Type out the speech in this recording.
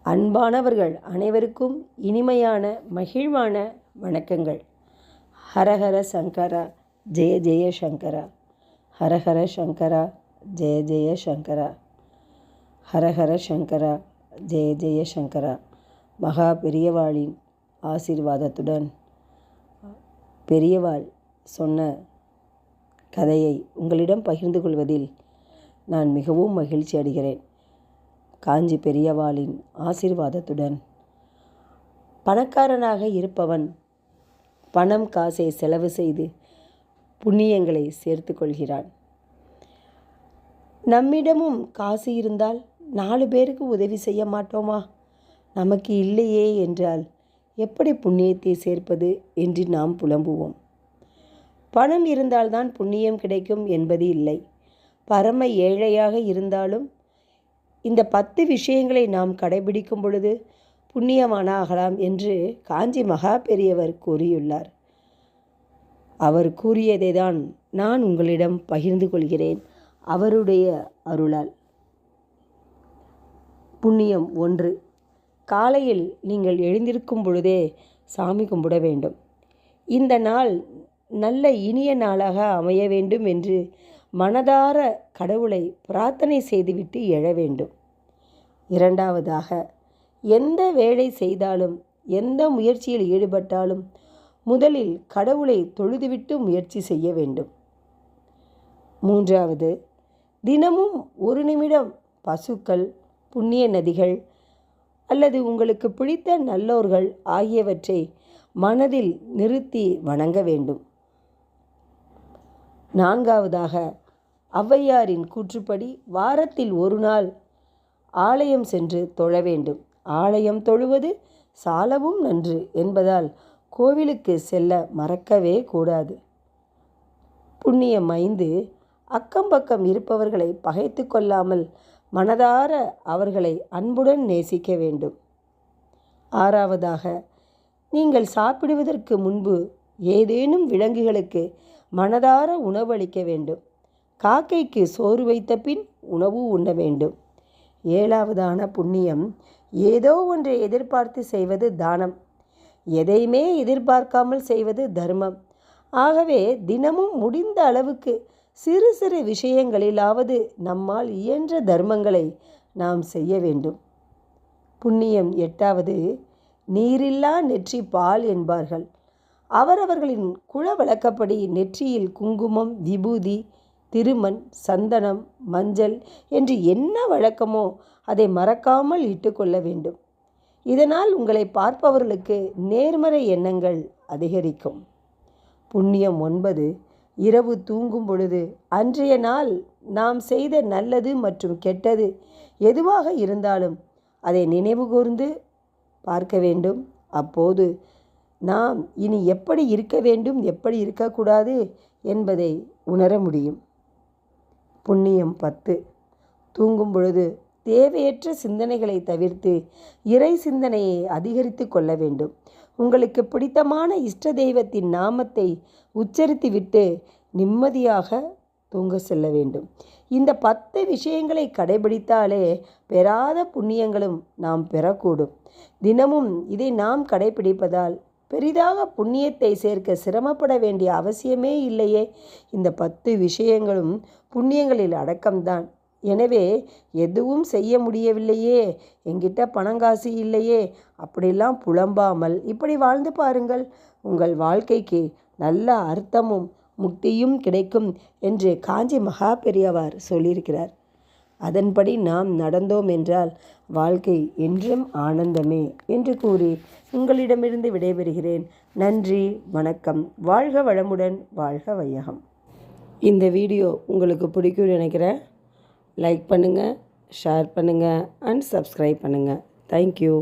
அன்பானவர்கள் அனைவருக்கும் இனிமையான மகிழ்வான வணக்கங்கள். ஹரஹர சங்கரா ஜெய ஜெய சங்கரா, ஹரஹர சங்கரா ஜெய ஜெய சங்கரா, ஹரஹர சங்கரா ஜெய ஜெய சங்கரா. மகா பெரியவாளின் ஆசீர்வாதத்துடன் பெரியவாள் சொன்ன கதையை உங்களிடம் பகிர்ந்து கொள்வதில் நான் மிகவும் மகிழ்ச்சி அடைகிறேன். காஞ்சி பெரியவாளின் ஆசீர்வாதத்துடன் பணக்காரனாக இருப்பவன் பணம் காசை செலவு செய்து புண்ணியங்களை சேர்த்து கொள்கிறான். நம்மிடமும் காசு இருந்தால் 4 பேருக்கு உதவி செய்ய மாட்டோமா? நமக்கு இல்லையே என்றால் எப்படி புண்ணியத்தை சேர்ப்பது என்று நாம் புலம்புவோம். பணம் இருந்தால்தான் புண்ணியம் கிடைக்கும் என்பது இல்லை. பரம ஏழையாக இருந்தாலும் இந்த 10 விஷயங்களை நாம் கடைபிடிக்கும் பொழுது புண்ணியவானாகலாம் என்று காஞ்சி மகா பெரியவர் கூறியுள்ளார். அவர் கூறியதை தான் நான் உங்களிடம் பகிர்ந்து கொள்கிறேன் அவருடைய அருளால். புண்ணியம் 1. காலையில் நீங்கள் எழுந்திருக்கும் பொழுதே சாமி கும்பிட வேண்டும். இந்த நாள் நல்ல இனிய நாளாக அமைய வேண்டும் என்று மனதார கடவுளை பிரார்த்தனை செய்துவிட்டு எழ வேண்டும். 2. எந்த வேலை செய்தாலும் எந்த முயற்சியில் ஈடுபட்டாலும் முதலில் கடவுளை தொழுதுவிட்டு முயற்சி செய்ய வேண்டும். 3. தினமும் 1 நிமிடம் பசுக்கள், புண்ணிய நதிகள் அல்லது உங்களுக்கு பிடித்த நல்லோர்கள் ஆகியவற்றை மனதில் நிறுத்தி வணங்க வேண்டும். 4. ஔவையாரின் கூற்றுப்படி வாரத்தில் 1 நாள் ஆலயம் சென்று தொழ வேண்டும். ஆலயம் தொழுவது சாலவும் நன்று என்பதால் கோவிலுக்கு செல்ல மறக்கவே கூடாது. புண்ணியம் 5. அக்கம் பக்கம் இருப்பவர்களை பகைத்து கொள்ளாமல் மனதார அவர்களை அன்புடன் நேசிக்க வேண்டும். 6. நீங்கள் சாப்பிடுவதற்கு முன்பு ஏதேனும் விலங்குகளுக்கு மனதார உணவளிக்க வேண்டும். காக்கைக்கு சோறு வைத்த பின் உணவு உண்ண வேண்டும். 7. புண்ணியம் ஏதோ ஒன்றை எதிர்பார்த்து செய்வது தானம். எதையுமே எதிர்பார்க்காமல் செய்வது தர்மம். ஆகவே தினமும் முடிந்த அளவுக்கு சிறு சிறு விஷயங்களிலாவது நம்மால் இயன்ற தர்மங்களை நாம் செய்ய வேண்டும். புண்ணியம் 8. நீரில்லா நெற்றி பால் என்பார்கள். அவரவர்களின் குல வழக்கப்படி நெற்றியில் குங்குமம், விபூதி, திருமண், சந்தனம், மஞ்சள் என்று என்ன வழக்கமோ அதை மறக்காமல் இட்டுக்கொள்ள வேண்டும். இதனால் உங்களை பார்ப்பவர்களுக்கு நேர்மறை எண்ணங்கள் அதிகரிக்கும். புண்ணியம் 9. இரவு தூங்கும் பொழுது அன்றைய நாள் நாம் செய்த நல்லது மற்றும் கெட்டது எதுவாக இருந்தாலும் அதை நினைவு கூர்ந்து பார்க்க வேண்டும். அப்போது நாம் இனி எப்படி இருக்க வேண்டும், எப்படி இருக்கக்கூடாது என்பதை உணர முடியும். புண்ணியம் 10. தூங்கும் பொழுது தேவையற்ற சிந்தனைகளை தவிர்த்து இறை சிந்தனையை அதிகரித்து கொள்ள வேண்டும். உங்களுக்கு பிடித்தமான இஷ்ட தெய்வத்தின் நாமத்தை உச்சரித்துவிட்டு நிம்மதியாக தூங்க செல்ல வேண்டும். இந்த 10 விஷயங்களை கடைபிடித்தாலே பெறாத புண்ணியங்களும் நாம் பெறக்கூடும். தினமும் இதை நாம் கடைபிடிப்பதால் பெரிதாக புண்ணியத்தை சேர்க்க சிரமப்பட வேண்டிய அவசியமே இல்லையே. இந்த 10 விஷயங்களும் புண்ணியங்களில் அடக்கம்தான். எனவே எதுவும் செய்ய முடியவில்லையே, என்கிட்ட பணங்காசு இல்லையே, அப்படிலாம் புலம்பாமல் இப்படி வாழ்ந்து பாருங்கள். உங்கள் வாழ்க்கைக்கு நல்ல அர்த்தமும் முக்தியும் கிடைக்கும் என்று காஞ்சி மகா பெரியவர் சொல்லியிருக்கிறார். அதன்படி நாம் நடந்தோம் என்றால் வாழ்க்கை என்றும் ஆனந்தமே என்று கூறி உங்களிடமிருந்து விடைபெறுகிறேன். நன்றி, வணக்கம். வாழ்க வளமுடன், வாழ்க வையகம். இந்த வீடியோ உங்களுக்கு பிடிக்கும்னு நினைக்கிறேன். லைக் பண்ணுங்கள், ஷேர் பண்ணுங்கள் அண்ட் சப்ஸ்கிரைப் பண்ணுங்கள். தேங்க்யூ.